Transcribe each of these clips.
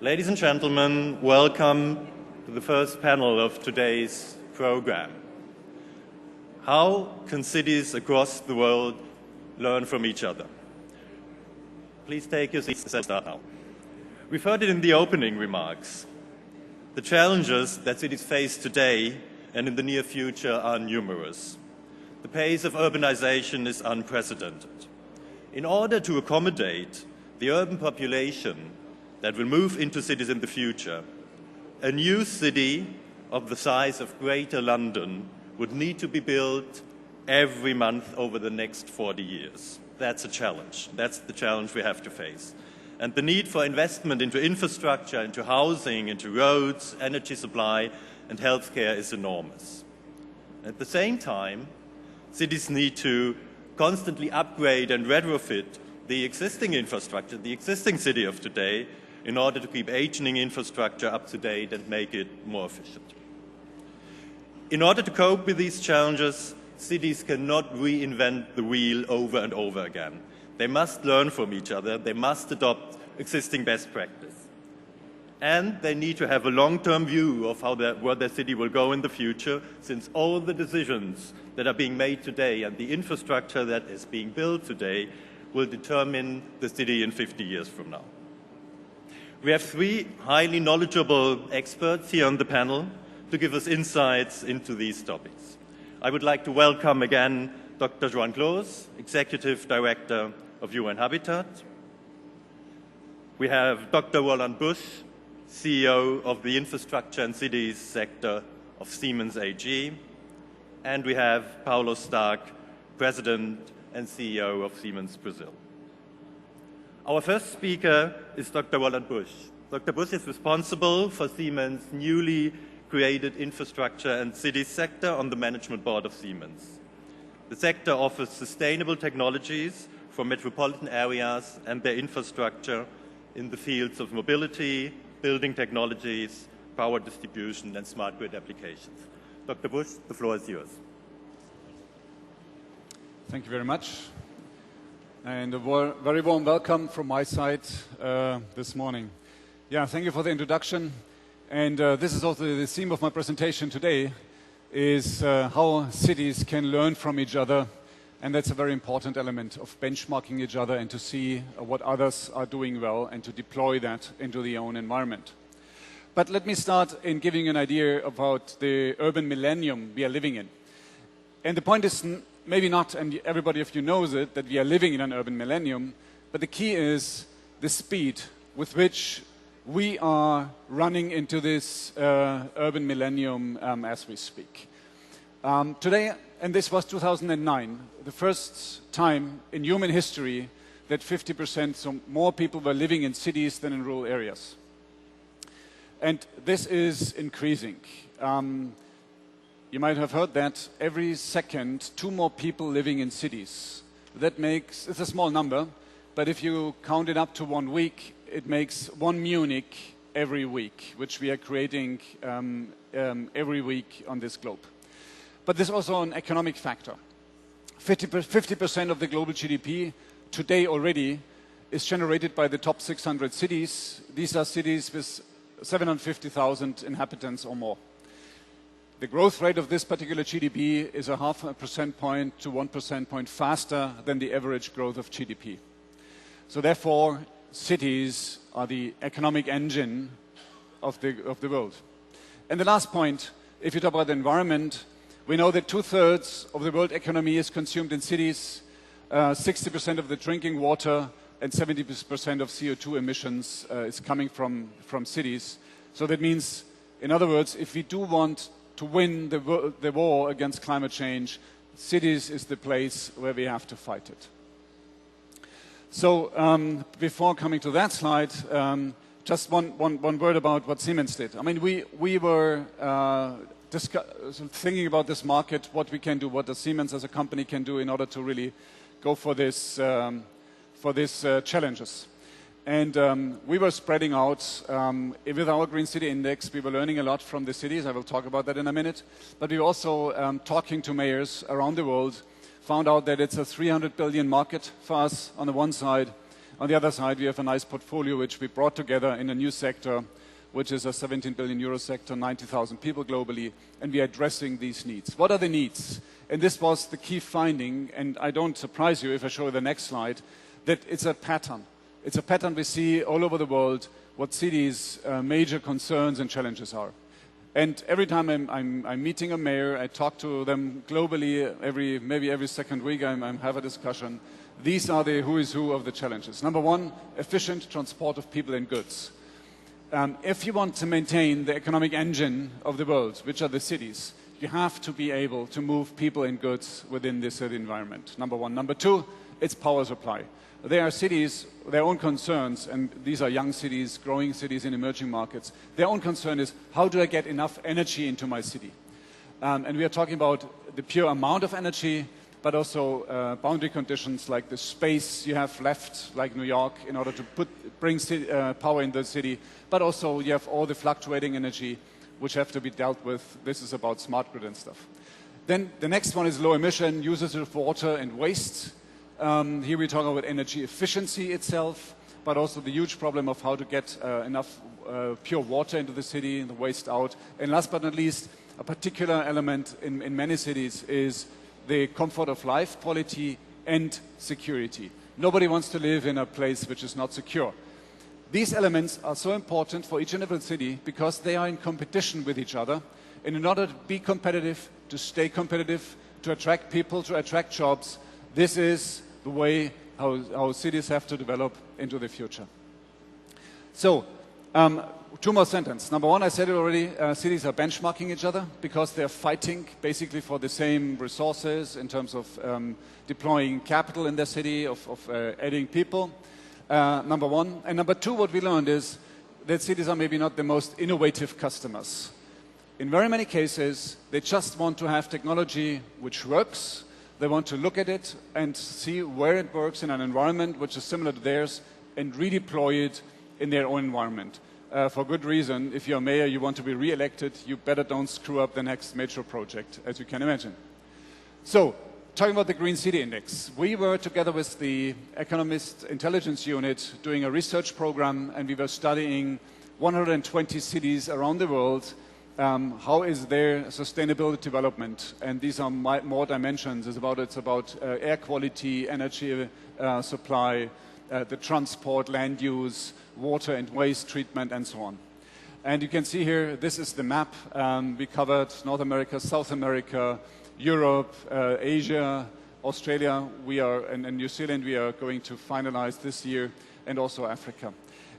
Ladies and gentlemen, welcome to the first panel of today's program. How can cities across the world learn from each other? Please take your seats and start now. We've heard it in the opening remarks. The challenges that cities face today and in the near future are numerous. The pace of urbanization is unprecedented. In order to accommodate the urban population that will move into cities in the future, a new city of the size of Greater London would need to be built every month over the next 40 years. That's a challenge. That's the challenge we have to face. And the need for investment into infrastructure, into housing, into roads, energy supply, and healthcare is enormous. At the same time, cities need to constantly upgrade and retrofit the existing infrastructure, the existing city of today, in order to keep aging infrastructure up to date and make it more efficient. In order to cope with these challenges, cities cannot reinvent the wheel over and over again. They must learn from each other, they must adopt existing best practice. And they need to have a long-term view of where their city will go in the future, since all the decisions that are being made today and the infrastructure that is being built today will determine the city in 50 years from now. We have three highly knowledgeable experts here on the panel to give us insights into these topics. I would like to welcome again Dr. Joan Clos, Executive Director of UN Habitat. We have Dr. Roland Busch, CEO of the Infrastructure and Cities sector of Siemens AG. And we have Paulo Stark, President and CEO of Siemens Brazil. Our first speaker is Dr. Roland Busch. Dr. Busch is responsible for Siemens' newly created Infrastructure and Cities sector on the management board of Siemens. The sector offers sustainable technologies for metropolitan areas and their infrastructure in the fields of mobility, building technologies, power distribution, and smart grid applications. Dr. Busch, the floor is yours. Thank you very much. And a very warm welcome from my side this morning. Yeah, thank you for the introduction. And this is also the theme of my presentation today, is how cities can learn from each other. And that's a very important element of benchmarking each other and to see what others are doing well and to deploy that into the own environment. But let me start in giving you an idea about the urban millennium we are living in. And the point is maybe not, and everybody of you knows it, that we are living in an urban millennium, but the key is the speed with which we are running into this urban millennium as we speak. Today, and this was 2009, the first time in human history that 50%, so more people were living in cities than in rural areas. And this is increasing. You might have heard that every second, 2 more people living in cities. That makes, it's a small number, but if you count it up to 1 week, it makes 1 Munich every week, which we are creating every week on this globe. But there's also an economic factor. 50% of the global GDP today already is generated by the top 600 cities. These are cities with 750,000 inhabitants or more. The growth rate of this particular GDP is a 0.5 percentage point to 1 percentage point faster than the average growth of GDP. So therefore, cities are the economic engine of the world. And the last point, if you talk about the environment, we know that 2/3 of the world economy is consumed in cities, 60% of the drinking water and 70% of CO2 emissions is coming from cities. So that means, in other words, if we do want to win the war against climate change, cities is the place where we have to fight it. So before coming to that slide, just one word about what Siemens did. I mean, we were thinking about this market, what we can do, what the Siemens as a company can do in order to really go for these challenges. And we were spreading out with our Green City Index. We were learning a lot from the cities. I will talk about that in a minute. But we were also talking to mayors around the world, found out that it's a 300 billion market for us on the one side, On the other side, we have a nice portfolio which we brought together in a new sector, which is a 17 billion euro sector, 90,000 people globally, and we are addressing these needs. What are the needs? And this was the key finding, and I don't surprise you if I show you the next slide, that it's a pattern. It's a pattern we see all over the world, what cities' major concerns and challenges are. And every time I'm meeting a mayor, I talk to them globally, maybe every second week I have a discussion. These are the who is who of the challenges. Number one, efficient transport of people and goods. If you want to maintain the economic engine of the world, which are the cities, you have to be able to move people and goods within this city environment, number one. Number two, it's power supply. There are cities, their own concerns, and these are young cities, growing cities in emerging markets, their own concern is, how do I get enough energy into my city? And we are talking about the pure amount of energy, but also boundary conditions like the space you have left, like New York, in order to bring power in the city, but also you have all the fluctuating energy which have to be dealt with. This is about smart grid and stuff. Then the next one is low emission, usage of water and waste. Here we talk about energy efficiency itself, but also the huge problem of how to get enough pure water into the city and the waste out. And last but not least, a particular element in many cities is the comfort of life, quality and security. Nobody wants to live in a place which is not secure. These elements are so important for each and every city because they are in competition with each other. And in order to be competitive, to stay competitive, to attract people, to attract jobs, this is the way how cities have to develop into the future. So, two more sentences. Number one, I said it already, cities are benchmarking each other because they're fighting basically for the same resources in terms of deploying capital in their city, of adding people, number one. And number two, what we learned is that cities are maybe not the most innovative customers. In very many cases, they just want to have technology which works. They want to look at it and see where it works in an environment which is similar to theirs and redeploy it in their own environment. For good reason, if you're a mayor, you want to be re-elected, you better don't screw up the next metro project, as you can imagine. So, talking about the Green City Index, we were together with the Economist Intelligence Unit doing a research program, and we were studying 120 cities around the world. How is their sustainable development? And these are more dimensions. It's about air quality, energy supply, the transport, land use, water and waste treatment, and so on. And you can see here, this is the map. We covered North America, South America, Europe, Asia, Australia, and New Zealand we are going to finalize this year, and also Africa.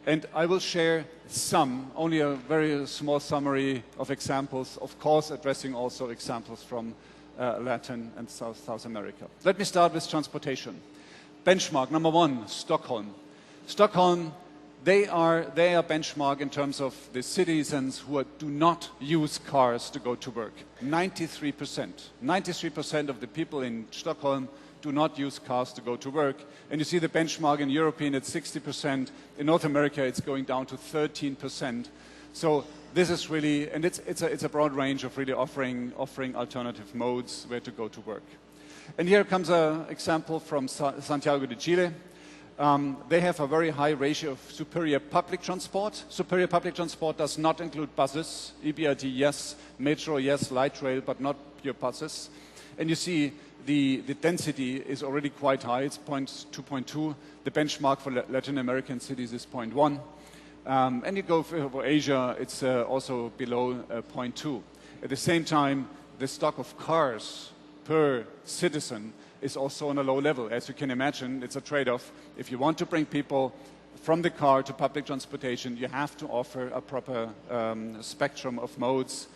And I will share only a very small summary of examples, of course addressing also examples from Latin and South America. Let me start with transportation. Benchmark, number one, Stockholm. Stockholm, they are benchmark in terms of the citizens who do not use cars to go to work. 93%. 93% of the people in Stockholm do not use cars to go to work. And you see the benchmark in European at 60%. In North America, it's going down to 13%. So this is really, and it's a broad range of really offering alternative modes where to go to work. And here comes an example from Santiago de Chile. They have a very high ratio of superior public transport. Superior public transport does not include buses. EBRD, yes. Metro, yes. Light rail, but not pure buses. And you see the density is already quite high. It's 2.2. The benchmark for Latin American cities is 0.1. And you go for Asia, it's also below 0.2. At the same time, the stock of cars per citizen is also on a low level. As you can imagine, it's a trade-off. If you want to bring people from the car to public transportation, you have to offer a proper spectrum of modes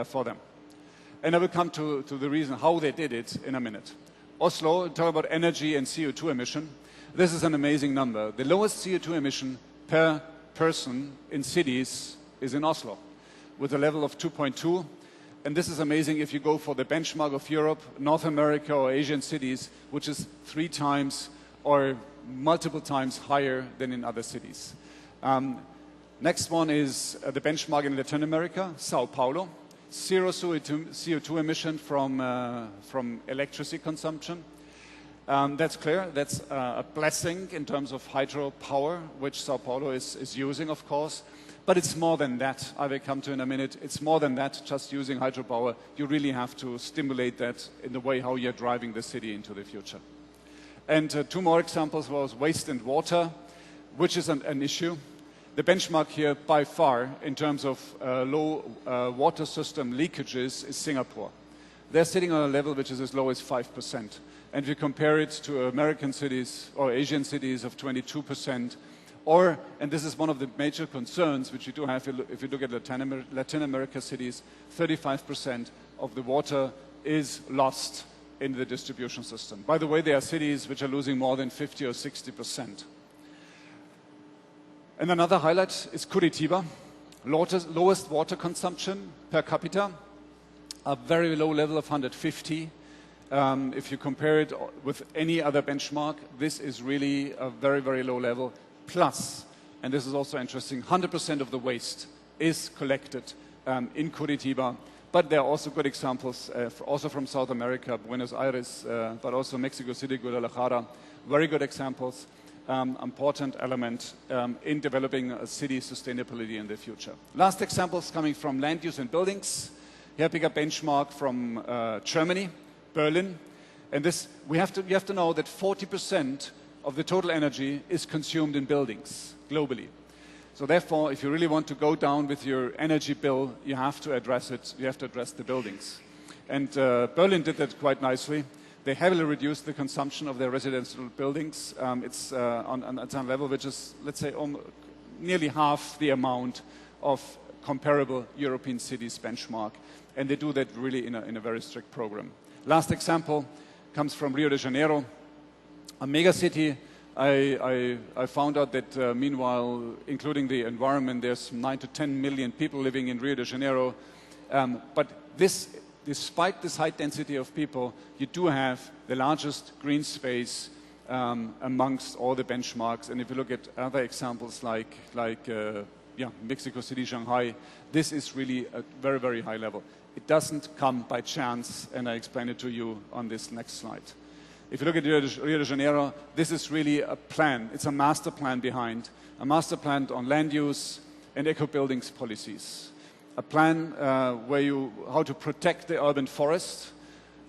for them. And I will come to the reason how they did it in a minute. Oslo, talk about energy and CO2 emission. This is an amazing number. The lowest CO2 emission per person in cities is in Oslo, with a level of 2.2. And this is amazing if you go for the benchmark of Europe, North America or Asian cities, which is 3 times or multiple times higher than in other cities. Next one is the benchmark in Latin America, Sao Paulo. 0 CO2 emission from electricity consumption. That's clear. That's a blessing in terms of hydropower, which Sao Paulo is using, of course. But it's more than that. I will come to in a minute. It's more than that, just using hydropower. You really have to stimulate that in the way how you're driving the city into the future. And two more examples was waste and water, which is an issue. The benchmark here by far in terms of low water system leakages is Singapore. They're sitting on a level which is as low as 5%. And if you compare it to American cities or Asian cities of 22%, or, and this is one of the major concerns which you do have if you look at Latin America cities, 35% of the water is lost in the distribution system. By the way, there are cities which are losing more than 50 or 60%. And another highlight is Curitiba, lowest water consumption per capita, a very low level of 150. If you compare it with any other benchmark, this is really a very, very low level. Plus, and this is also interesting, 100% of the waste is collected in Curitiba. But there are also good examples, also from South America, Buenos Aires, but also Mexico City, Guadalajara. Very good examples, important element in developing a city sustainability in the future. Last examples coming from land use and buildings. Here I pick a benchmark from Germany, Berlin. And this, you have to know that 40% of the total energy is consumed in buildings globally. So therefore, if you really want to go down with your energy bill, you have to address it. You have to address the buildings. And Berlin did that quite nicely. They heavily reduced the consumption of their residential buildings. It's on a level which is, let's say, nearly half the amount of comparable European cities benchmark. And they do that really in a very strict program. Last example comes from Rio de Janeiro. A mega city. I found out that meanwhile, including the environment, there's 9 to 10 million people living in Rio de Janeiro. But despite this high density of people, you do have the largest green space amongst all the benchmarks. And if you look at other examples like Mexico City, Shanghai, this is really a very, very high level. It doesn't come by chance, and I explain it to you on this next slide. If you look at Rio de Janeiro, this is really a plan. It's a master plan behind. A master plan on land use and eco-buildings policies. A plan how to protect the urban forest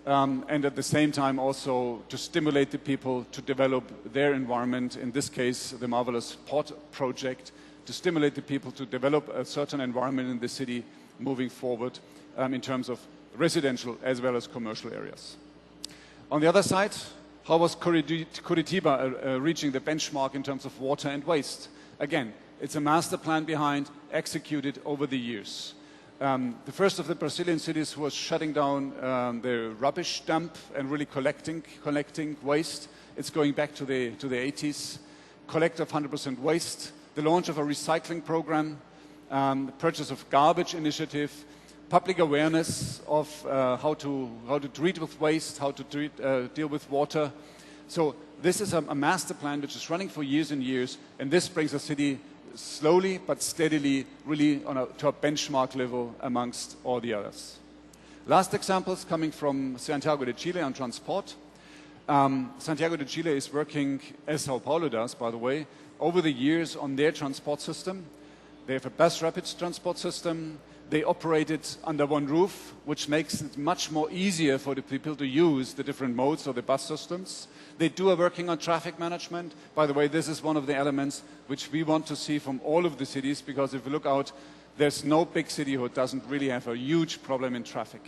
and at the same time also to stimulate the people to develop their environment. In this case, the marvelous Parte project, to stimulate the people to develop a certain environment in the city moving forward in terms of residential as well as commercial areas. On the other side, how was Curitiba reaching the benchmark in terms of water and waste? Again, it's a master plan behind, executed over the years. The first of the Brazilian cities was shutting down the rubbish dump and really collecting waste. It's going back to the 80s. Collect of 100% waste. The launch of a recycling program. The purchase of garbage initiative. Public awareness of how to treat with waste, how to deal with water. So this is a master plan which is running for years and years, and this brings the city slowly but steadily really to a benchmark level amongst all the others. Last examples coming from Santiago de Chile on transport. Santiago de Chile is working, as Sao Paulo does, by the way, over the years on their transport system. They have a bus rapid transport system. They operate it under one roof, which makes it much more easier for the people to use the different modes of the bus systems. They are working on traffic management. By the way, this is one of the elements which we want to see from all of the cities, because if you look out, there's no big city who doesn't really have a huge problem in traffic.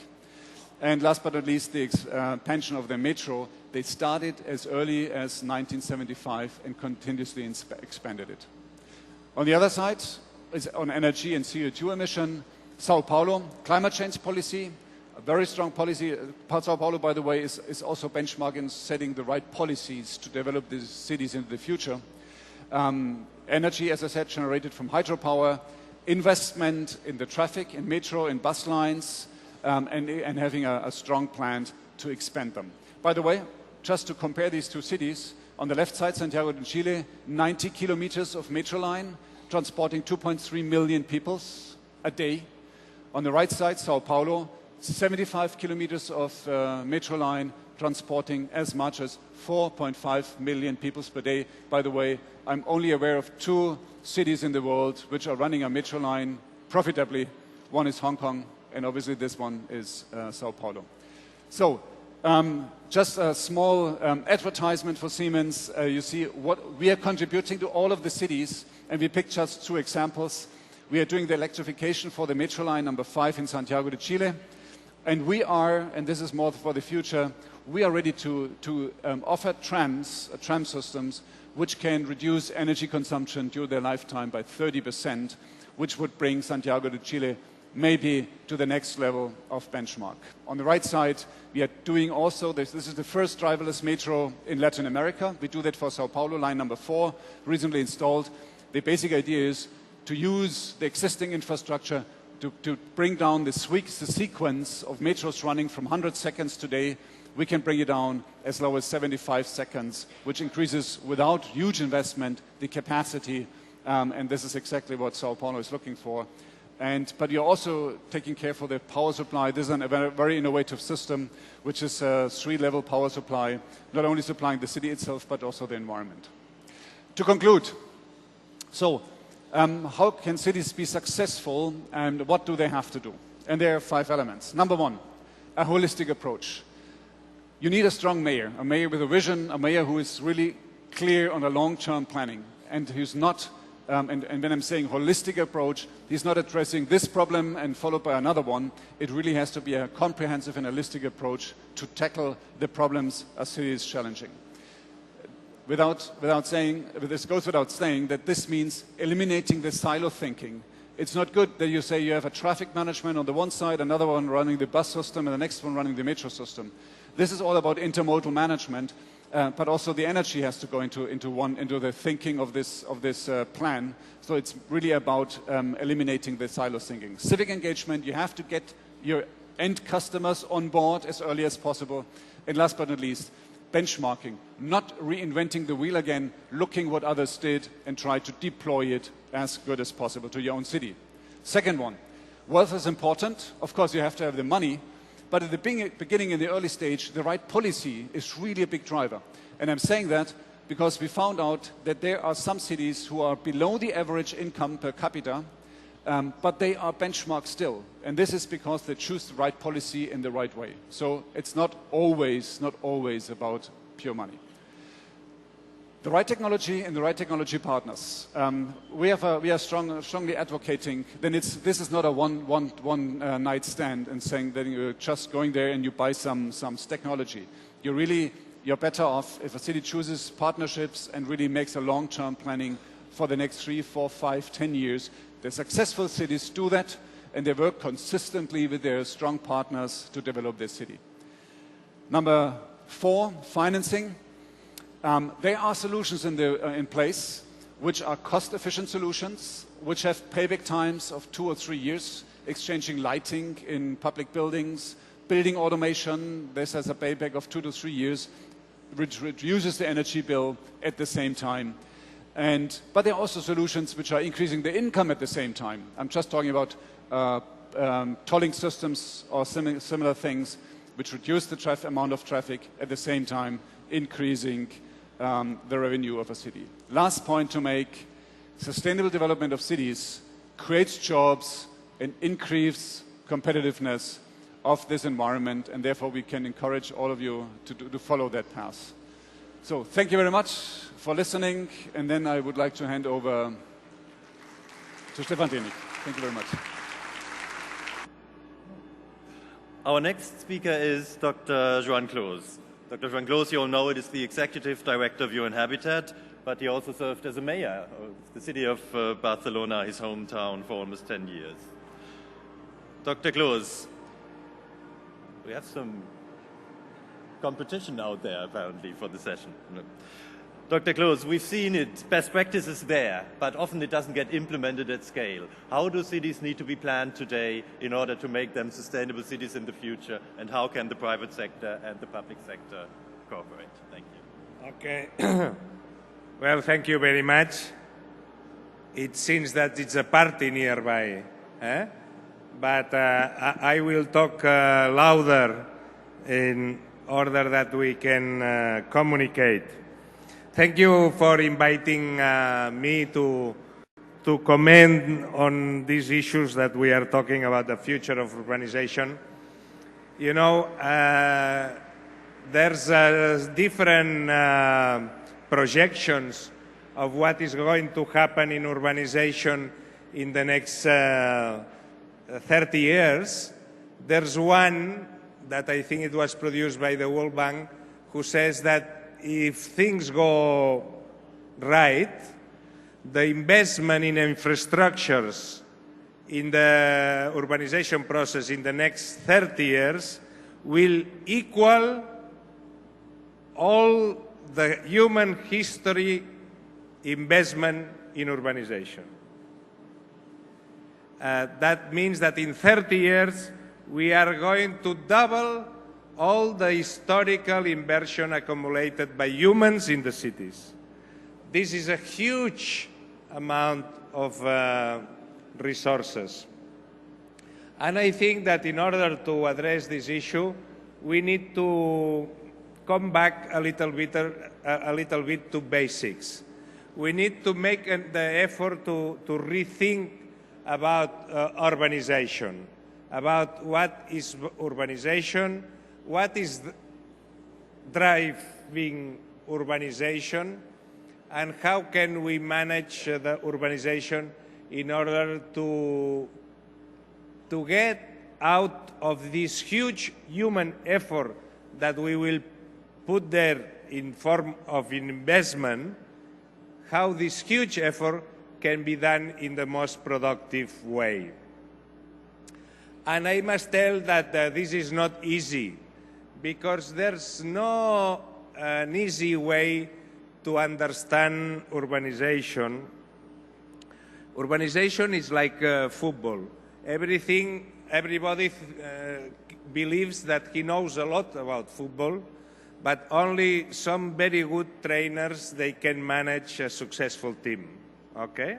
And last but not least, the expansion of the metro. They started as early as 1975 and continuously expanded it. On the other side is on energy and CO2 emission. Sao Paulo, climate change policy, a very strong policy. Sao Paulo, by the way, is also benchmarking setting the right policies to develop these cities into the future. Energy, as I said, generated from hydropower, investment in the traffic, in metro, in bus lines, and having a strong plan to expand them. By the way, just to compare these two cities, on the left side, Santiago de Chile, 90 kilometers of metro line, transporting 2.3 million people a day. On the right side, Sao Paulo, 75 kilometers of metro line, transporting as much as 4.5 million people per day. By the way, I'm only aware of 2 cities in the world which are running a metro line profitably. One is Hong Kong, and obviously this one is Sao Paulo. So, just a small advertisement for Siemens. You see what we are contributing to all of the cities, and we picked just 2 examples. We are doing the electrification for the metro line number 5 in Santiago de Chile. And we are, and this is more for the future, we are ready to offer tram systems which can reduce energy consumption during their lifetime by 30%, which would bring Santiago de Chile maybe to the next level of benchmark. On the right side, we are doing also, this is the first driverless metro in Latin America. We do that for Sao Paulo, line number 4, recently installed. The basic idea is to use the existing infrastructure to bring down the sequence of metros running from 100 seconds today. We can bring it down as low as 75 seconds, which increases without huge investment the capacity, and this is exactly what Sao Paulo is looking for. But you're also taking care for the power supply. This is a very innovative system, which is a 3-level power supply, not only supplying the city itself, but also the environment. To conclude, so how can cities be successful, and what do they have to do? And there are 5 elements. Number 1, a holistic approach. You need a strong mayor, a mayor with a vision, a mayor who is really clear on a long-term planning, and who's not, and when I'm saying holistic approach, he's not addressing this problem and followed by another one. It really has to be a comprehensive and holistic approach to tackle the problems a city is challenging. This goes without saying that this means eliminating the silo thinking. It's not good that you say you have a traffic management on the one side, another one running the bus system, and the next one running the metro system. This is all about intermodal management, but also the energy has to go into the thinking of this plan. So it's really about eliminating the silo thinking. Civic engagement, you have to get your end customers on board as early as possible. And last but not least, benchmarking, not reinventing the wheel again, looking what others did and try to deploy it as good as possible to your own city. Second one, wealth is important. Of course, you have to have the money. But at the beginning, in the early stage, the right policy is really a big driver. And I'm saying that because we found out that there are some cities who are below the average income per capita, but they are benchmarked still. And this is because they choose the right policy in the right way. So it's not always about pure money. The right technology and the right technology partners. We are strongly advocating. Then this is not a one night stand and saying that you're just going there and you buy some technology. You're better off if a city chooses partnerships and really makes a long-term planning for the next 3, 4, 5, 10 years. The successful cities do that, and they work consistently with their strong partners to develop their city. Number 4, financing. There are solutions in place which are cost-efficient solutions, which have payback times of 2 or 3 years, exchanging lighting in public buildings, building automation. This has a payback of 2 to 3 years, which reduces the energy bill at the same time. But there are also solutions which are increasing the income at the same time. I'm just talking about tolling systems or similar things which reduce the amount of traffic at the same time, increasing the revenue of a city. Last point to make, sustainable development of cities creates jobs and increases competitiveness of this environment, and therefore we can encourage all of you to follow that path. So thank you very much for listening, and then I would like to hand over to Stefan Denig. Thank you very much. Our next speaker is Dr. Joan Clos. Dr. Joan Clos, you all know it, is the Executive Director of UN Habitat, but he also served as a mayor of the city of Barcelona, his hometown, for almost 10 years. Dr. Clos, we have some competition out there, apparently, for the session. Dr. Clos, we've seen it, best practices there, but often it doesn't get implemented at scale. How do cities need to be planned today in order to make them sustainable cities in the future, and how can the private sector and the public sector cooperate? Thank you. Okay. Well, thank you very much. It seems that it's a party nearby, but I will talk louder in order that we can communicate. Thank you for inviting me to comment on these issues that we are talking about, the future of urbanization. You know, there's different projections of what is going to happen in urbanization in the next 30 years. There's one that I think it was produced by the World Bank who says that if things go right, the investment in infrastructures in the urbanization process in the next 30 years will equal all the human history investment in urbanization. That means that in 30 years, we are going to double all the historical inversion accumulated by humans in the cities. This is a huge amount of resources. And I think that in order to address this issue, we need to come back a little bit to basics. We need to make the effort to rethink about urbanization, about what is urbanization, what is driving urbanization, and how can we manage the urbanization in order to get out of this huge human effort that we will put there in form of investment, how this huge effort can be done in the most productive way. And I must tell that this is not easy, because there's no an easy way to understand urbanization. Urbanization is like football. Everybody believes that he knows a lot about football, but only some very good trainers, they can manage a successful team, okay?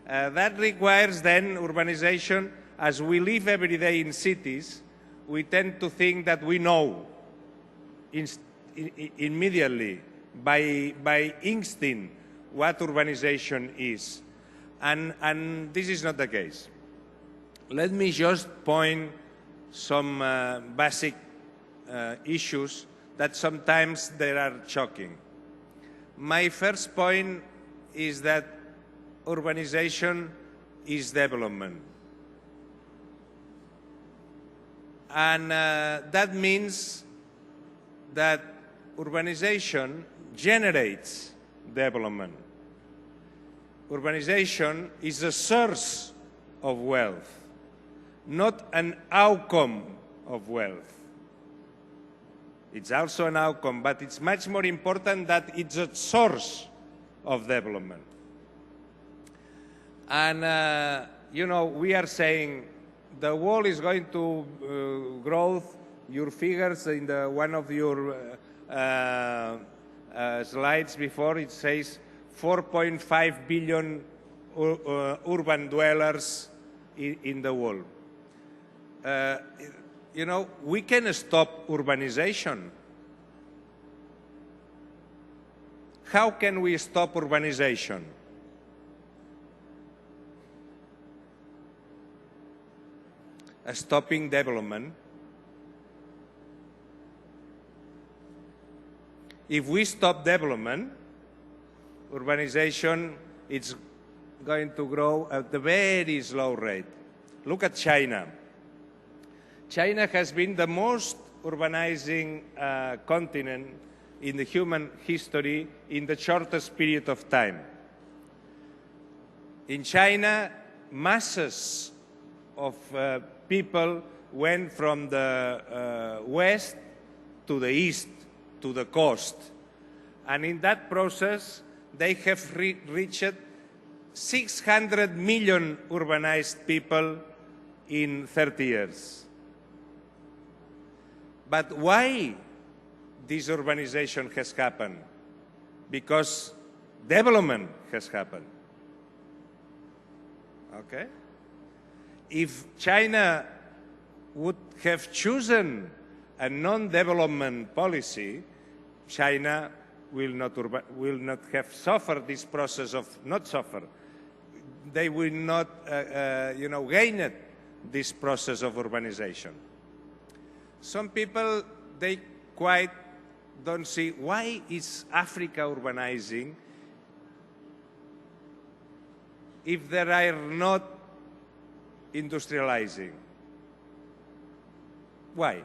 That requires then urbanization. As we live every day in cities, we tend to think that we know immediately, by instinct, what urbanization is. And this is not the case. Let me just point some basic issues that sometimes they are shocking. My first point is that urbanization is development. And that means that urbanization generates development. Urbanization is a source of wealth, not an outcome of wealth. It's also an outcome, but it's much more important that it's a source of development. And, you know, we are saying the world is going to grow. Your figures in one of your slides before, it says 4.5 billion urban dwellers in the world. You know, we can stop urbanization. How can we stop urbanization? Stopping development. If we stop development, urbanization is going to grow at a very slow rate. Look at China. China has been the most urbanizing continent in the human history in the shortest period of time. In China, masses of people went from the west to the east, to the coast. And in that process, they have reached 600 million urbanized people in 30 years. But why this urbanization has happened? Because development has happened. Okay? If China would have chosen a non-development policy, China will not have suffered this process of not suffer. They will not, gain it, this process of urbanization. Some people, they quite don't see why is Africa urbanizing if they are not industrializing. Why?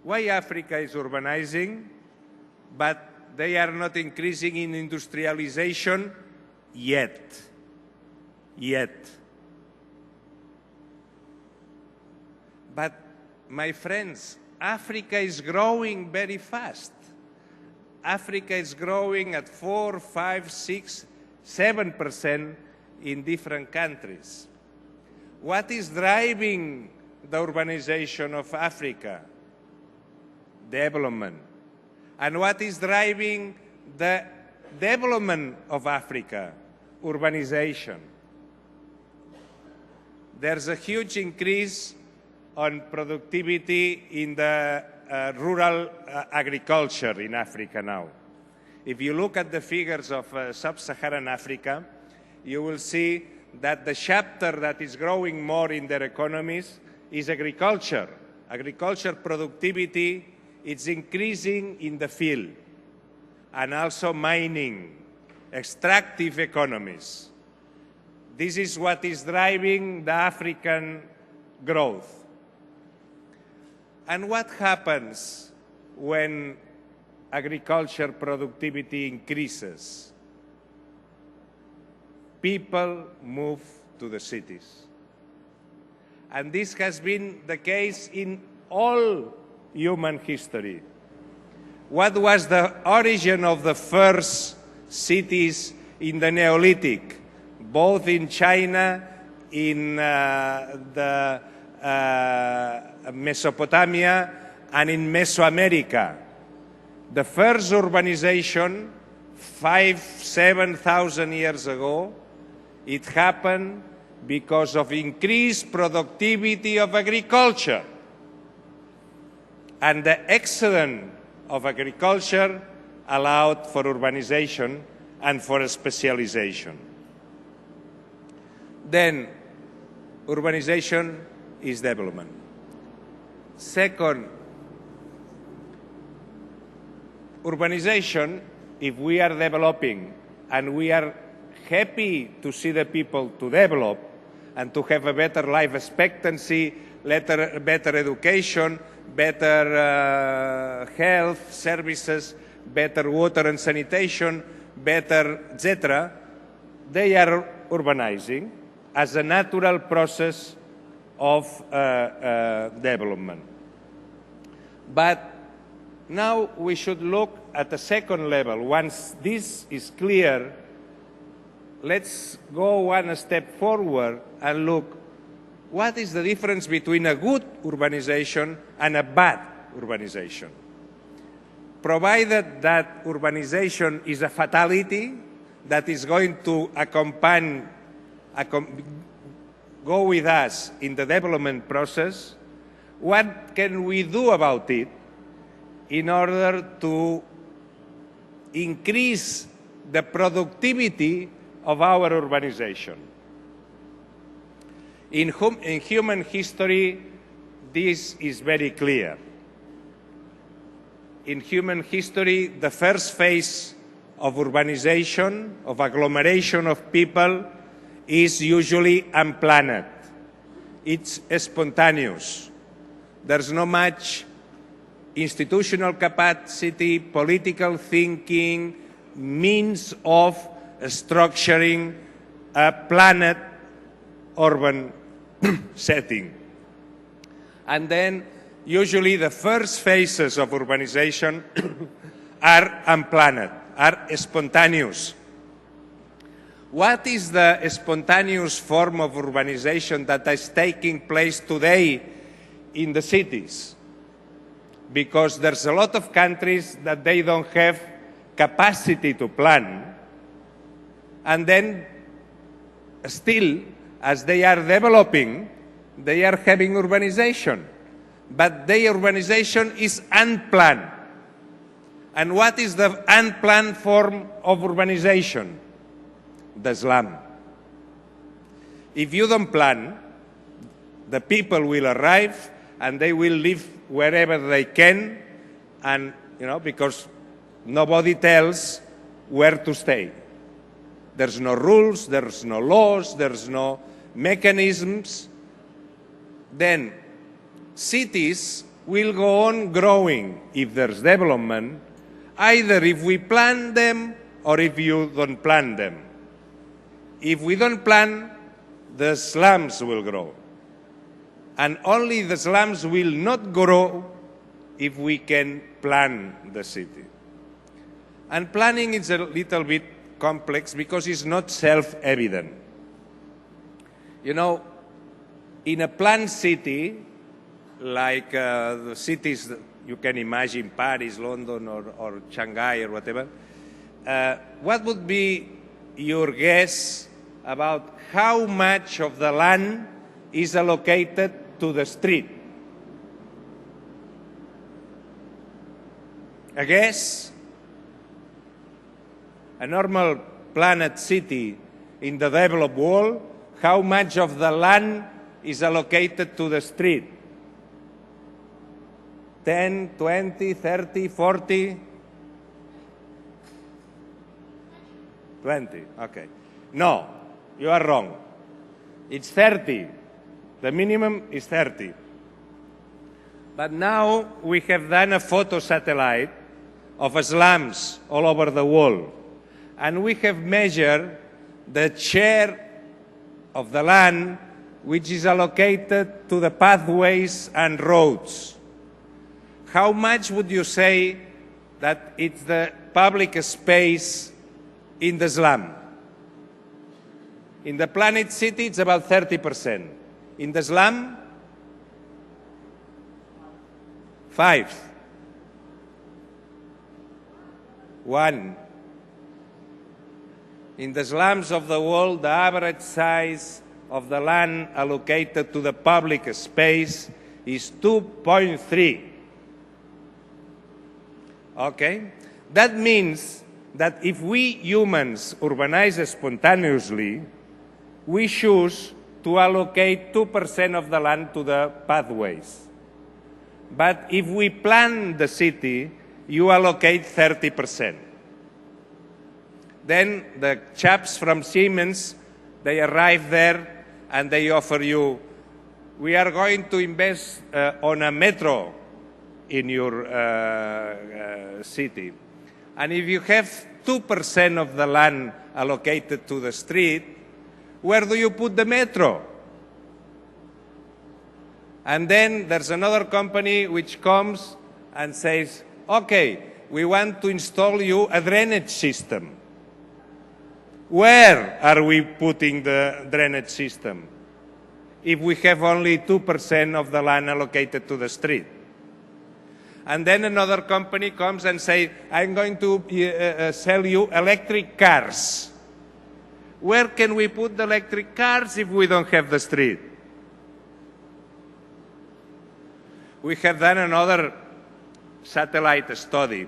Why Africa is urbanizing, but they are not increasing in industrialization yet? But my friends, Africa is growing very fast. Africa is growing at 4, 5, 6, 7% in different countries. What is driving the urbanization of Africa? Development. And what is driving the development of Africa? Urbanization. There's a huge increase on productivity in the rural agriculture in Africa now. If you look at the figures of sub-Saharan Africa, you will see that the chapter that is growing more in their economies is agriculture. Agriculture productivity is increasing in the field, and also mining, extractive economies. This is what is driving the African growth. And what happens when agriculture productivity increases? People move to the cities. And this has been the case in all human history. What was the origin of the first cities in the Neolithic, both in China, in the Mesopotamia, and in Mesoamerica? The first urbanization, 7,000 years ago, it happened because of increased productivity of agriculture. And the excellence of agriculture allowed for urbanization and for specialization. Then, urbanization is development. Second, urbanization, if we are developing and we are happy to see the people to develop and to have a better life expectancy, better education, better health services, better water and sanitation, better etc., they are urbanizing as a natural process of development. But now we should look at the second level. Once this is clear, let's go one step forward and look what is the difference between a good urbanization and a bad urbanization. Provided that urbanization is a fatality that is going to go with us in the development process, what can we do about it in order to increase the productivity of our urbanization? In human history, this is very clear. In human history, the first phase of urbanization, of agglomeration of people, is usually unplanned. It's spontaneous. There's not much institutional capacity, political thinking, means of structuring a planned urban setting. And then usually the first phases of urbanization are unplanned, are spontaneous. What is the spontaneous form of urbanization that is taking place today in the cities? Because there's a lot of countries that they don't have capacity to plan, and then still, as they are developing, they are having urbanization. but their urbanization is unplanned. And what is the unplanned form of urbanization? The slum. If you don't plan, the people will arrive and they will live wherever they can, and because nobody tells where to stay. There's no rules, there's no laws, there's no mechanisms. Then cities will go on growing if there's development, either if we plan them or if you don't plan them. If we don't plan, the slums will grow. And only the slums will not grow if we can plan the city. And planning is a little bit complex because it's not self-evident. In a planned city, like the cities that you can imagine, Paris, London, or Shanghai, or whatever, what would be your guess about how much of the land is allocated to the street? A guess? A normal planned city in the developed world, how much of the land is allocated to the street? 10, 20, 30, 40? 20, okay. No, you are wrong. It's 30. The minimum is 30. But now we have done a photo satellite of slums all over the world. And we have measured the share of the land which is allocated to the pathways and roads. How much would you say that it's the public space in the slum? In the planned city, it's about 30%. In the slum, 5. 1. In the slums of the world, the average size of the land allocated to the public space is 2.3. Okay? That means that if we humans urbanize spontaneously, we choose to allocate 2% of the land to the pathways. But if we plan the city, you allocate 30%. Then the chaps from Siemens, they arrive there and they offer you, we are going to invest on a metro in your city. And if you have 2% of the land allocated to the street, where do you put the metro? And then there's another company which comes and says, okay, we want to install you a drainage system. Where are we putting the drainage system if we have only 2% of the land allocated to the street? And then another company comes and says, I'm going to sell you electric cars. Where can we put the electric cars if we don't have the street? We have done another satellite study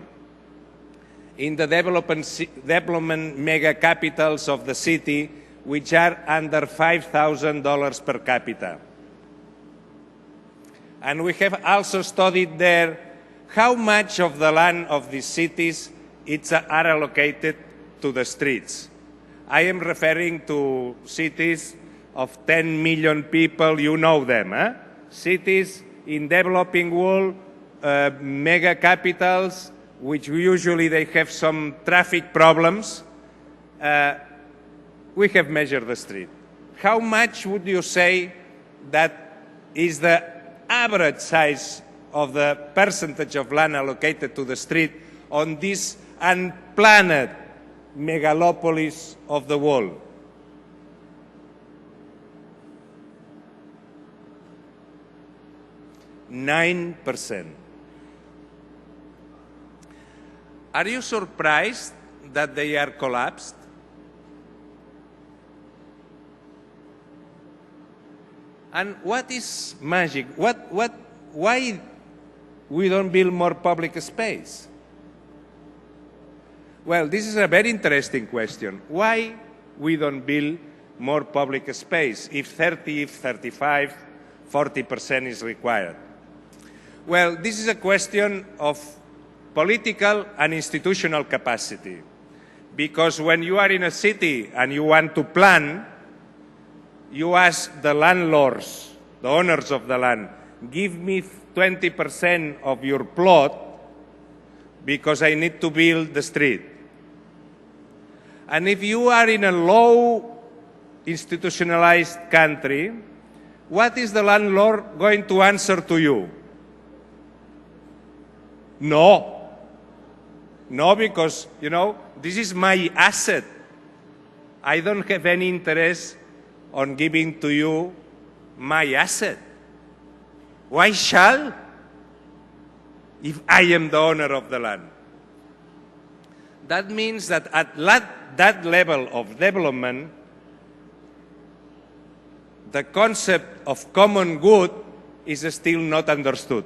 in the development mega capitals of the city, which are under $5,000 per capita. And we have also studied there how much of the land of these cities are allocated to the streets. I am referring to cities of 10 million people, you know them. Cities in developing world, mega capitals, which usually they have some traffic problems. We have measured the street. How much would you say that is the average size of the percentage of land allocated to the street on this unplanned megalopolis of the world? 9%. Are you surprised that they are collapsed? And what is magic? What why we don't build more public space? Well, this is a very interesting question. Why we don't build more public space if 30, if 35, 40% is required? Well, this is a question of political and institutional capacity. Because when you are in a city and you want to plan, you ask the landlords, the owners of the land, give me 20% of your plot because I need to build the street. And if you are in a low institutionalized country, what is the landlord going to answer to you? No. No, because, this is my asset. I don't have any interest on giving to you my asset. Why shall? If I am the owner of the land. That means that at that level of development, the concept of common good is still not understood.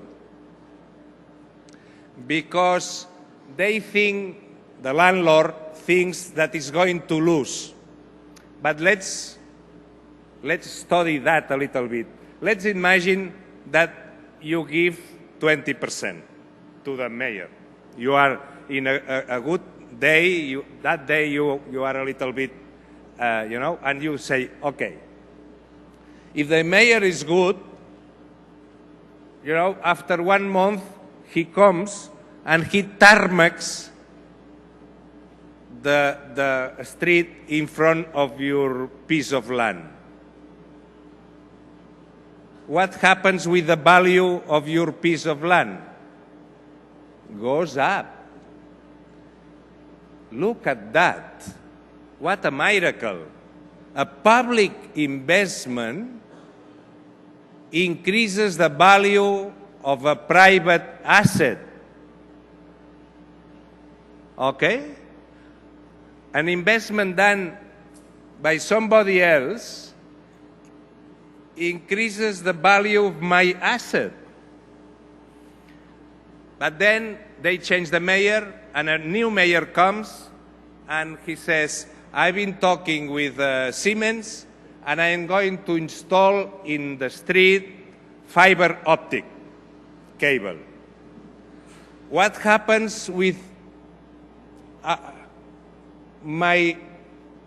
Because they think, the landlord thinks that it's going to lose. But let's study that a little bit. Let's imagine that you give 20% to the mayor. You are in a good day, that day you are a little bit, and you say, okay. If the mayor is good, after 1 month, he comes and he tarmacs the street in front of your piece of land. What happens with the value of your piece of land? Goes up. Look at that. What a miracle. A public investment increases the value of a private asset. Okay? An investment done by somebody else increases the value of my asset. But then they change the mayor, and a new mayor comes, and he says, I've been talking with Siemens, and I am going to install in the street fiber optic cable. What happens with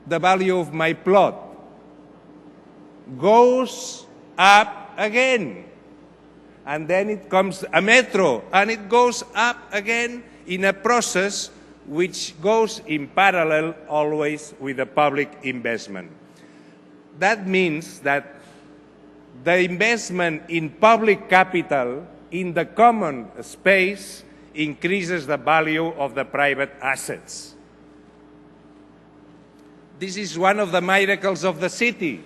the value of my plot? Goes up again. And then it comes a metro, and it goes up again in a process which goes in parallel always with the public investment. That means that the investment in public capital in the common space increases the value of the private assets. This is one of the miracles of the city.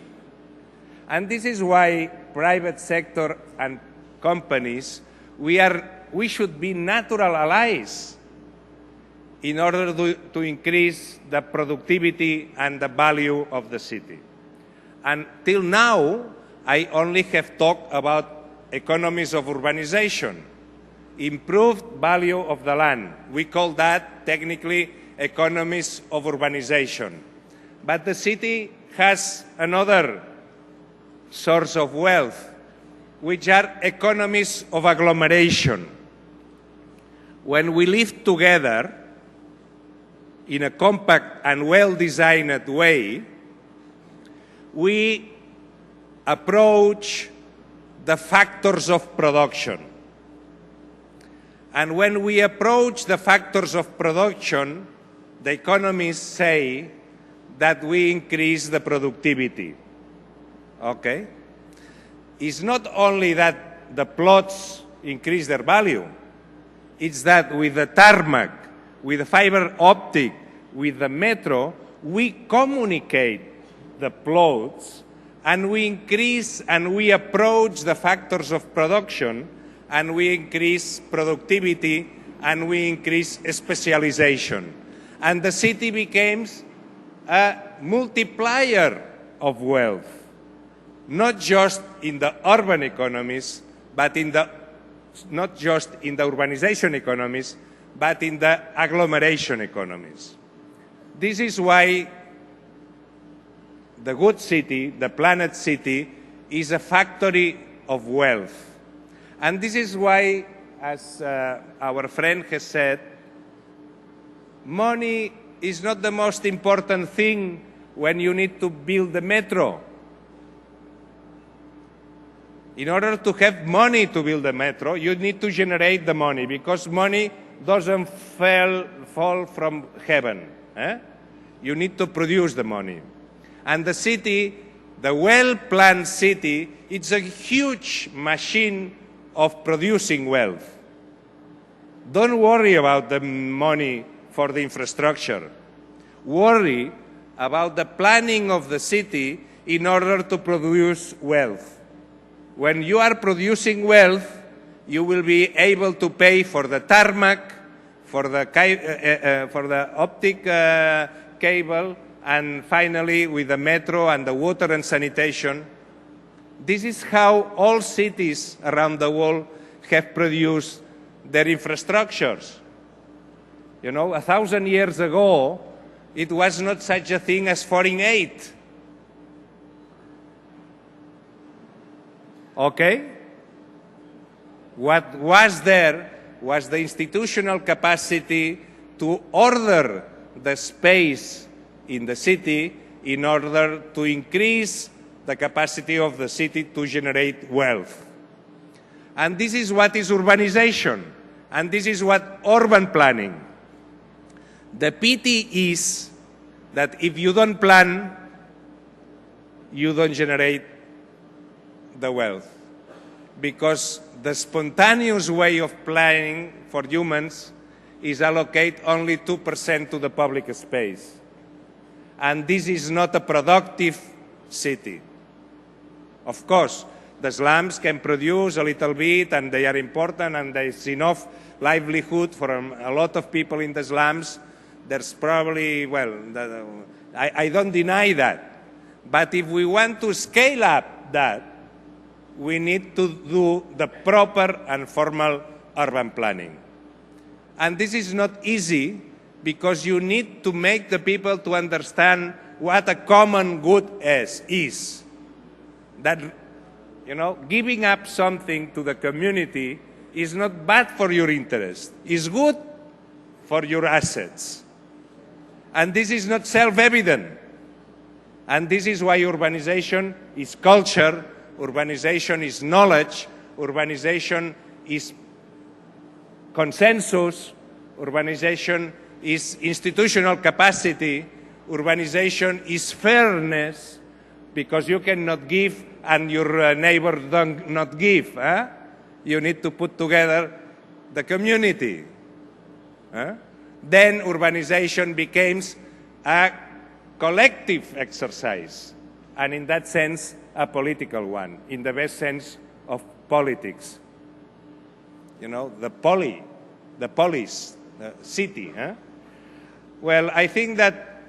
And this is why private sector and companies, we should be natural allies in order to increase the productivity and the value of the city. And till now, I only have talked about economies of urbanization, improved value of the land. We call that technically economies of urbanization. But the city has another source of wealth, which are economies of agglomeration. When we live together in a compact and well-designed way, we approach the factors of production. And when we approach the factors of production, the economists say that we increase the productivity. Okay? It's not only that the plots increase their value, it's that with the tarmac, with the fiber optic, with the metro, we communicate the plots and we increase and we approach the factors of production and we increase productivity and we increase specialization. And the city becomes a multiplier of wealth, not just in the urban economies, but in the not just in the urbanization economies, but in the agglomeration economies. This is why the good city, the planet city, is a factory of wealth. And this is why, as our friend has said, money is not the most important thing when you need to build the metro. In order to have money to build the metro, you need to generate the money, because money doesn't fall from heaven. You need to produce the money. And the city, the well-planned city, it's a huge machine of producing wealth. Don't worry about the money for the infrastructure. Worry about the planning of the city in order to produce wealth. When you are producing wealth, you will be able to pay for the tarmac, for the optic cable, and finally with the metro and the water and sanitation. This is how all cities around the world have produced their infrastructures. You know, 1,000 years ago, it was not such a thing as foreign aid. Okay? What was there was the institutional capacity to order the space in the city in order to increase the capacity of the city to generate wealth. And this is what is urbanization, and this is what urban planning. The pity is that if you don't plan, you don't generate the wealth. Because the spontaneous way of planning for humans is allocate only 2% to the public space. And this is not a productive city. Of course, the slums can produce a little bit, and they are important, and there's enough livelihood for a lot of people in the slums. There's probably, well, I don't deny that. But if we want to scale up that, we need to do the proper and formal urban planning. And this is not easy, because you need to make the people to understand what a common good is. That, you know, giving up something to the community is not bad for your interest. It's good for your assets. And this is not self-evident. And this is why urbanization is culture, urbanization is knowledge, urbanization is consensus, urbanization is institutional capacity, urbanization is fairness, because you cannot give and your neighbor does not give. You need to put together the community. Then urbanization becomes a collective exercise, and in that sense, a political one, in the best sense of politics. You know, the polis, the city. Well, I think that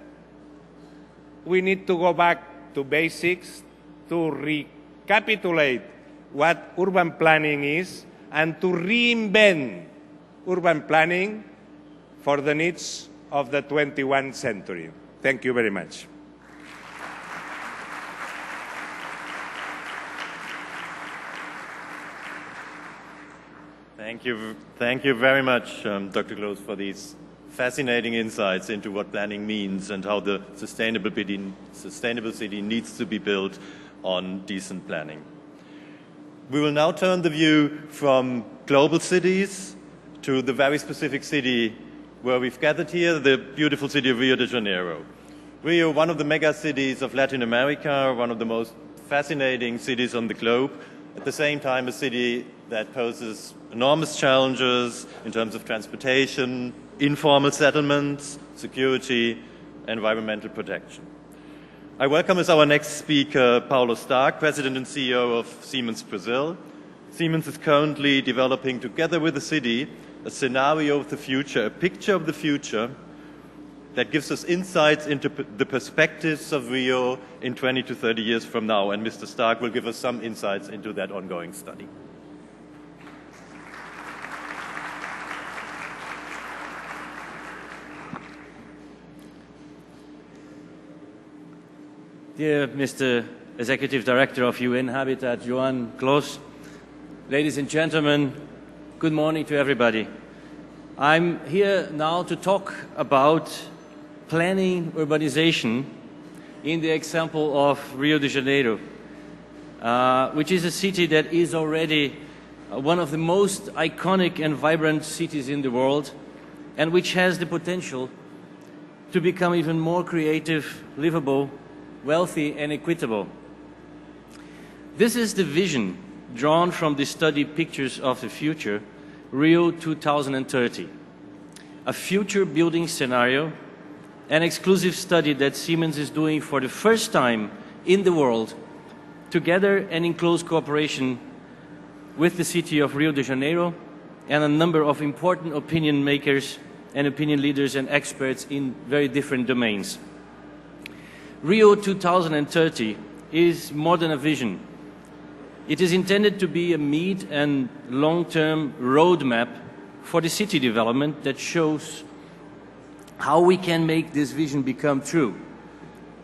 we need to go back to basics to recapitulate what urban planning is and to reinvent urban planning for the needs of the 21st century. Thank you very much. Thank you very much, Dr. Close, for these fascinating insights into what planning means and how the sustainable city needs to be built on decent planning. We will now turn the view from global cities to the very specific city where we've gathered here, the beautiful city of Rio de Janeiro. Rio, one of the mega cities of Latin America, one of the most fascinating cities on the globe, at the same time a city that poses enormous challenges in terms of transportation, informal settlements, security, environmental protection. I welcome as our next speaker Paulo Stark, President and CEO of Siemens Brazil. Siemens is currently developing, together with the city, a scenario of the future, a picture of the future that gives us insights into the perspectives of Rio in 20 to 30 years from now. And Mr. Stark will give us some insights into that ongoing study. Dear Mr. Executive Director of UN Habitat, Johan Kloos, ladies and gentlemen, good morning to everybody. I'm here now to talk about planning urbanization in the example of Rio de Janeiro, which is a city that is already one of the most iconic and vibrant cities in the world, and which has the potential to become even more creative, livable, wealthy and equitable. This is the vision drawn from the study Pictures of the Future, Rio 2030. A future building scenario, an exclusive study that Siemens is doing for the first time in the world, together and in close cooperation with the city of Rio de Janeiro and a number of important opinion makers and opinion leaders and experts in very different domains. Rio 2030 is more than a vision. It is intended to be a mid and long-term roadmap for the city development that shows how we can make this vision become true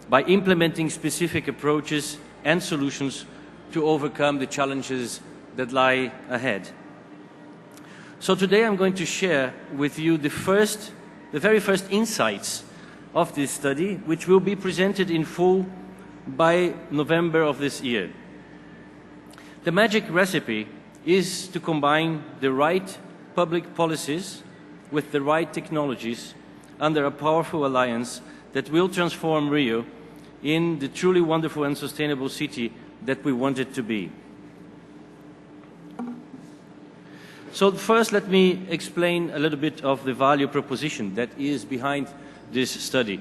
by implementing specific approaches and solutions to overcome the challenges that lie ahead. So today I'm going to share with you the very first insights of this study, which will be presented in full by November of this year. The magic recipe is to combine the right public policies with the right technologies under a powerful alliance that will transform Rio in the truly wonderful and sustainable city that we want it to be. So first, let me explain a little bit of the value proposition that is behind this study.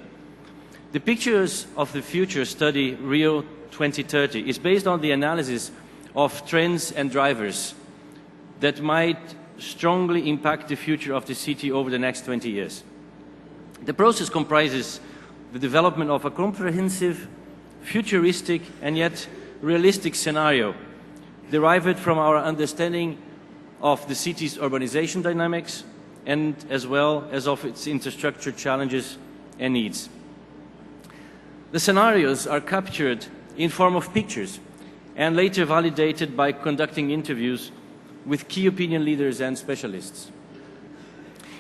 The Pictures of the Future study, Rio 2030, is based on the analysis of trends and drivers that might strongly impact the future of the city over the next 20 years. The process comprises the development of a comprehensive, futuristic and yet realistic scenario derived from our understanding of the city's urbanization dynamics and as well as of its infrastructure challenges and needs. The scenarios are captured in form of pictures and later validated by conducting interviews with key opinion leaders and specialists.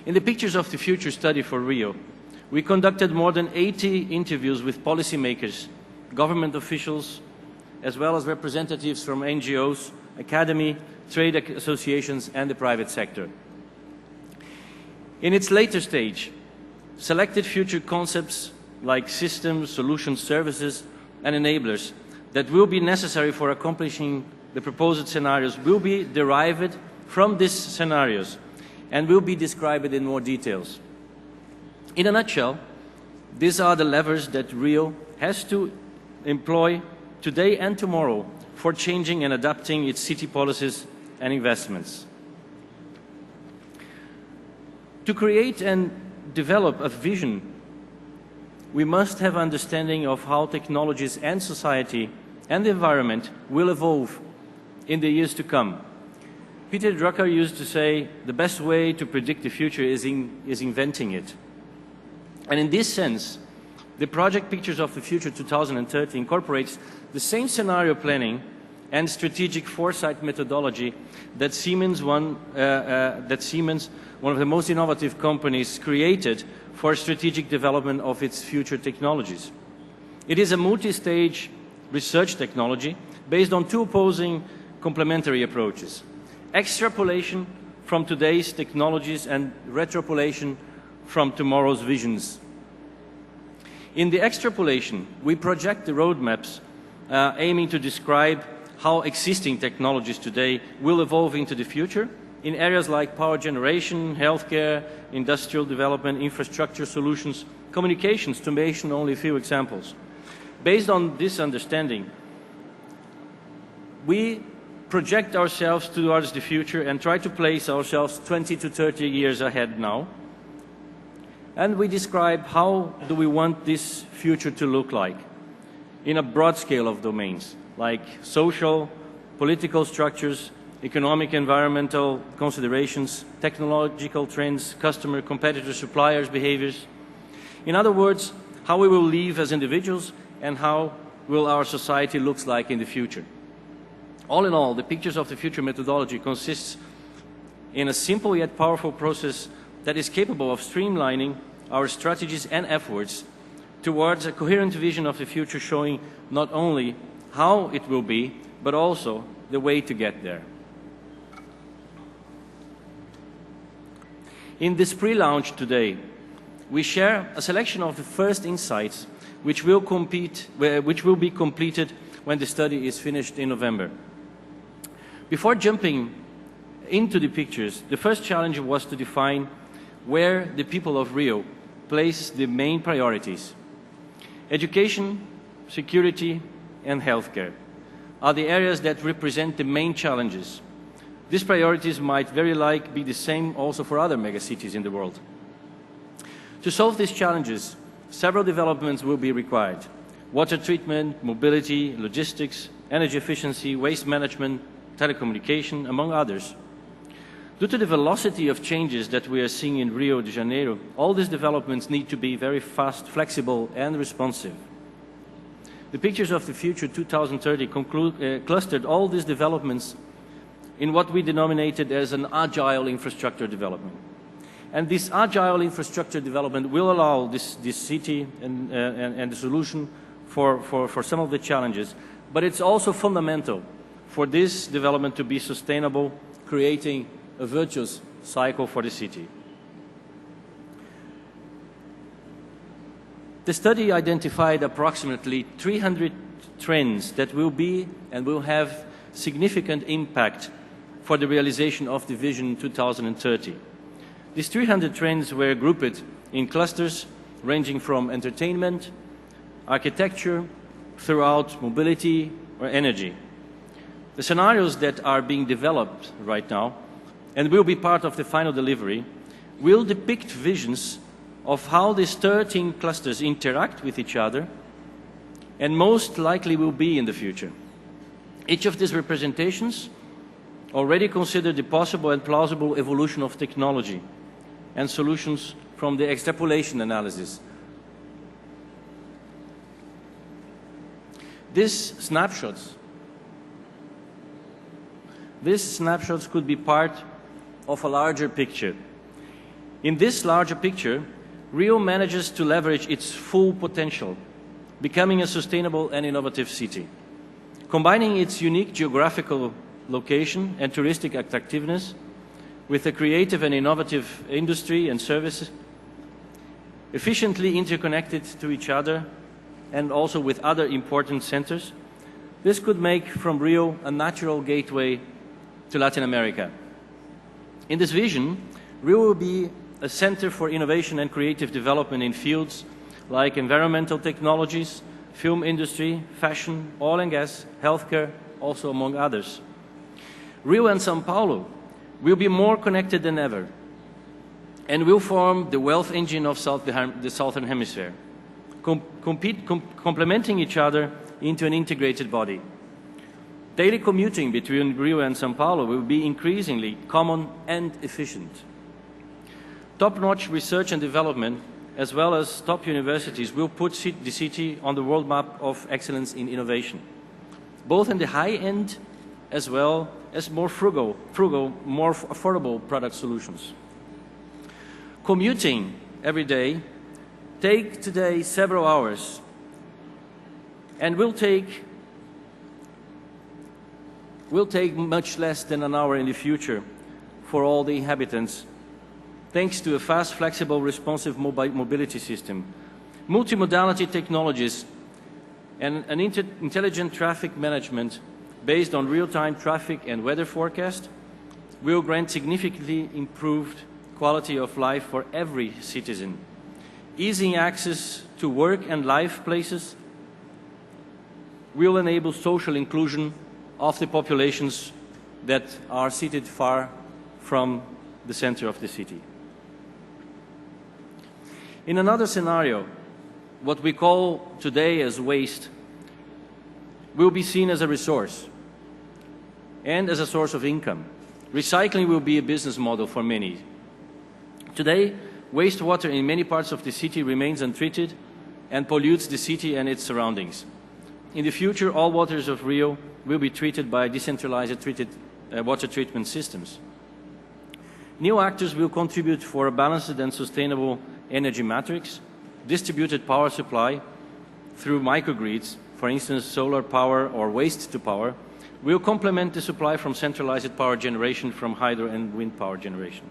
In the Pictures of the Future study for Rio, we conducted more than 80 interviews with policymakers, government officials, as well as representatives from NGOs, academy, trade associations and the private sector. In its later stage, selected future concepts like systems, solutions, services and enablers that will be necessary for accomplishing the proposed scenarios will be derived from these scenarios and will be described in more details. In a nutshell, these are the levers that Rio has to employ today and tomorrow for changing and adapting its city policies and investments. To create and develop a vision, we must have understanding of how technologies and society and the environment will evolve in the years to come. Peter Drucker used to say, the best way to predict the future is inventing it. And in this sense, the project Pictures of the Future 2030 incorporates the same scenario planning and strategic foresight methodology that Siemens, one of the most innovative companies, created for strategic development of its future technologies. It is a multi-stage research technology based on two opposing complementary approaches: extrapolation from today's technologies and retropolation from tomorrow's visions. In the extrapolation, we project the roadmaps aiming to describe how existing technologies today will evolve into the future in areas like power generation, healthcare, industrial development, infrastructure solutions, communications, to mention only a few examples. Based on this understanding, we project ourselves towards the future and try to place ourselves 20 to 30 years ahead now. And we describe how do we want this future to look like in a broad scale of domains, like social, political structures, economic, environmental considerations, technological trends, customer, competitor, suppliers' behaviors. In other words, how we will live as individuals and how will our society look like in the future. All in all, the Pictures of the Future methodology consists in a simple yet powerful process that is capable of streamlining our strategies and efforts towards a coherent vision of the future, showing not only how it will be, but also the way to get there. In this pre-launch today, we share a selection of the first insights which will be completed when the study is finished in November. Before jumping into the pictures, the first challenge was to define where the people of Rio place the main priorities. Education, security, and healthcare are the areas that represent the main challenges. These priorities might very likely be the same also for other megacities in the world. To solve these challenges, several developments will be required: water treatment, mobility, logistics, energy efficiency, waste management, telecommunication, among others. Due to the velocity of changes that we are seeing in Rio de Janeiro, all these developments need to be very fast, flexible, and responsive. The Pictures of the Future 2030 clustered all these developments in what we denominated as an agile infrastructure development. And this agile infrastructure development will allow this city and the solution for some of the challenges, but it's also fundamental for this development to be sustainable, creating a virtuous cycle for the city. The study identified approximately 300 trends that will be and will have significant impact for the realization of the Vision 2030. These 300 trends were grouped in clusters ranging from entertainment, architecture, throughout mobility or energy. The scenarios that are being developed right now and will be part of the final delivery will depict visions of how these 13 clusters interact with each other and most likely will be in the future. Each of these representations already consider the possible and plausible evolution of technology and solutions from the extrapolation analysis. These snapshots could be part of a larger picture. In this larger picture, Rio manages to leverage its full potential, becoming a sustainable and innovative city. Combining its unique geographical location and touristic attractiveness with a creative and innovative industry and services, efficiently interconnected to each other and also with other important centers, this could make from Rio a natural gateway to Latin America. In this vision, Rio will be a center for innovation and creative development in fields like environmental technologies, film industry, fashion, oil and gas, healthcare, also among others. Rio and São Paulo will be more connected than ever and will form the wealth engine of the Southern Hemisphere, complementing each other into an integrated body. Daily commuting between Rio and São Paulo will be increasingly common and efficient. Top-notch research and development, as well as top universities, will put the city on the world map of excellence in innovation, both in the high end as well as more frugal, more affordable product solutions. Commuting every day takes today several hours and will take much less than an hour in the future for all the inhabitants, thanks to a fast, flexible, responsive mobility system. Multimodality technologies and an intelligent traffic management based on real-time traffic and weather forecast will grant significantly improved quality of life for every citizen, easing access to work and life places will enable social inclusion of the populations that are seated far from the center of the city. In another scenario, what we call today as waste will be seen as a resource and as a source of income. Recycling will be a business model for many. Today, wastewater in many parts of the city remains untreated and pollutes the city and its surroundings. in the future, all waters of Rio will be treated by decentralized water treatment systems. New actors will contribute for a balanced and sustainable energy matrix, distributed power supply through microgrids, for instance, solar power or waste to power, will complement the supply from centralized power generation from hydro and wind power generation.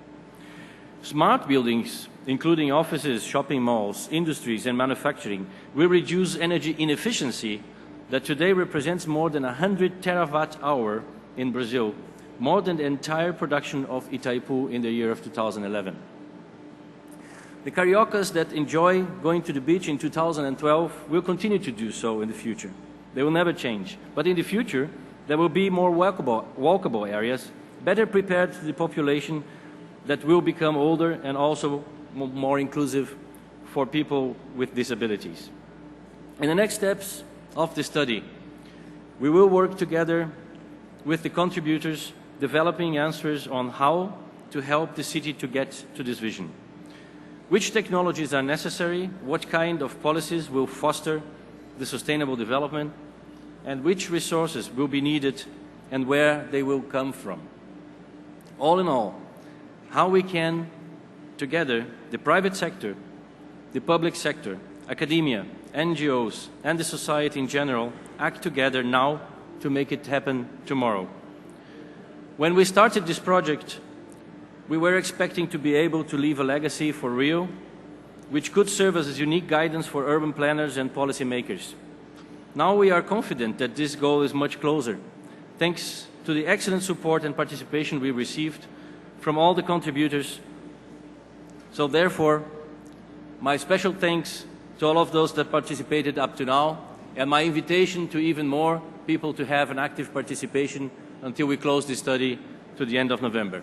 Smart buildings, including offices, shopping malls, industries and manufacturing, will reduce energy inefficiency that today represents more than 100 terawatt-hour in Brazil, more than the entire production of Itaipu in the year of 2011. The Cariocas that enjoy going to the beach in 2012 will continue to do so in the future. They will never change. But in the future, there will be more walkable areas, better prepared to the population that will become older and also more inclusive for people with disabilities. In the next steps of the study, we will work together with the contributors, developing answers on how to help the city to get to this vision. Which technologies are necessary, what kind of policies will foster the sustainable development, and which resources will be needed and where they will come from. All in all, how we can, together, the private sector, the public sector, academia, NGOs, and the society in general, act together now to make it happen tomorrow. When we started this project, we were expecting to be able to leave a legacy for Rio, which could serve as unique guidance for urban planners and policymakers. Now we are confident that this goal is much closer, thanks to the excellent support and participation we received from all the contributors. So therefore, my special thanks to all of those that participated up to now, and my invitation to even more people to have an active participation until we close this study to the end of November.